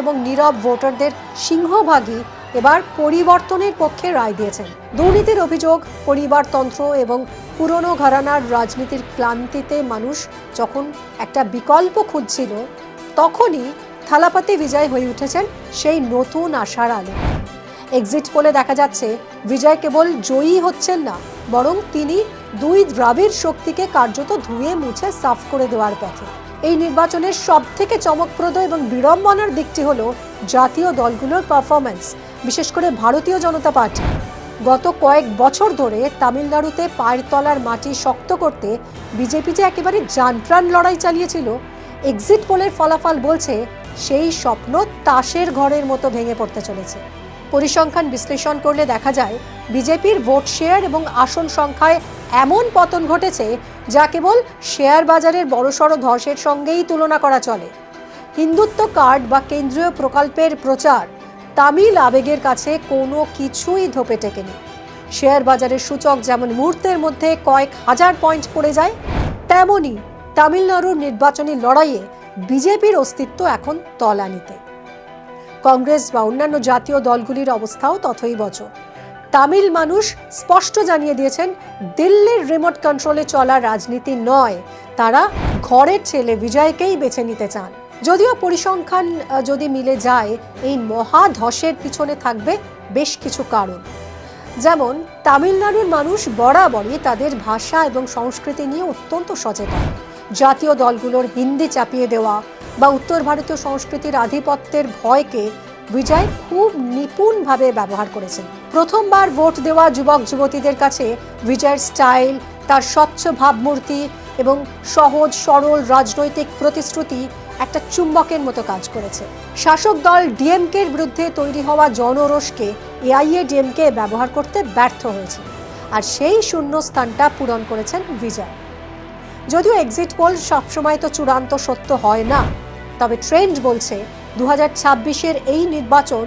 এবং নীরব ভোটারদের সিংহভাগই এবার পরিবর্তনের পক্ষে রায় দিয়েছেন। দুর্নীতির অভিযোগ, পরিবারতন্ত্র এবং পুরনো ঘরানার রাজনীতির ক্লান্তিতে মানুষ যখন একটা বিকল্প খুঁজছিল, তখনই থালাপতি বিজয় হয়ে উঠেছেন সেই নতুন আশার আলো। এক্সিট পোলে দেখা যাচ্ছে বিজয় কেবল জয়ী হচ্ছেন না, বরং তিনি দুই দ্রাবিড় শক্তিকে কার্যত ধুয়ে মুছে সাফ করে দেওয়ার পথে। এই নির্বাচনের সবথেকে চমকপ্রদ এবং বিড়ম্বনার দিকটি হলো জাতীয় দলগুলোর পারফরম্যান্স, বিশেষ করে ভারতীয় জনতা পার্টি। গত কয়েক বছর ধরে তামিলনাড়ুতে পায়ের তলার মাটি শক্ত করতে বিজেপি যে একেবারে জানপ্রাণ লড়াই চালিয়েছিল, এক্সিট পোলের ফলাফল বলছে সেই স্বপ্ন তাসের ঘরের মতো ভেঙে পড়তে চলেছে। পরিসংখ্যান বিশ্লেষণ করলে দেখা যায় বিজেপির ভোট শেয়ার এবং আসন সংখ্যায় এমন পতন ঘটেছে যা কেবল শেয়ার বাজারের বড়সড় ধসের সঙ্গেই তুলনা করা চলে। হিন্দুত্ব কার্ড বা কেন্দ্রীয় প্রকল্পের প্রচার তামিল আবেগের কাছে কোনো কিছুই ধোপে টেকেনি। শেয়ার বাজারের সূচক যেমন মুহূর্তের মধ্যে কয়েক হাজার পয়েন্ট পড়ে যায়, তেমনই তামিলনাড়ুর নির্বাচনী লড়াইয়ে বিজেপির অস্তিত্ব এখন তলানিতে। কংগ্রেস বা অন্যান্য জাতীয় দলগুলির অবস্থাও তথৈবচ। তামিল মানুষ স্পষ্ট জানিয়ে দিয়েছেন, দিল্লির রিমোট কন্ট্রোলে চলা রাজনীতি নয়, তারা ঘরের ছেলে বিজয়কেই বেছে নিতে চান। যদিও পরিসংখ্যান যদি মিলে যায়, এই মহা ধসের পিছনে থাকবে বেশ কিছু কারণ। যেমন তামিলনাড়ুর মানুষ বরাবরই তাদের ভাষা এবং সংস্কৃতি নিয়ে অত্যন্ত সচেতন। জাতীয় দলগুলোর হিন্দি চাপিয়ে দেওয়া বা উত্তর ভারতীয় সংস্কৃতির আধিপত্যের ভয়কে বিজয় খুব নিপুণভাবে ব্যবহার করেছেন। প্রথমবার ভোট দেওয়া যুবক যুবতীদের কাছে বিজয়ের স্টাইল, তার স্বচ্ছ ভাবমূর্তি এবং সহজ সরল রাজনৈতিক প্রতিশ্রুতি একটা চুম্বকের মতো কাজ করেছে। শাসক দল ডিএমকের বিরুদ্ধে তৈরি হওয়া জনরোষকে এআইএডিএমকে ব্যবহার করতে ব্যর্থ হয়েছে, আর সেই শূন্যস্থানটা পূরণ করেছেন বিজয়। যদিও এক্সিট পোল সবসময় তো চূড়ান্ত সত্য হয় না, তবে ট্রেন্ড বলছে 2026-এর এই নির্বাচন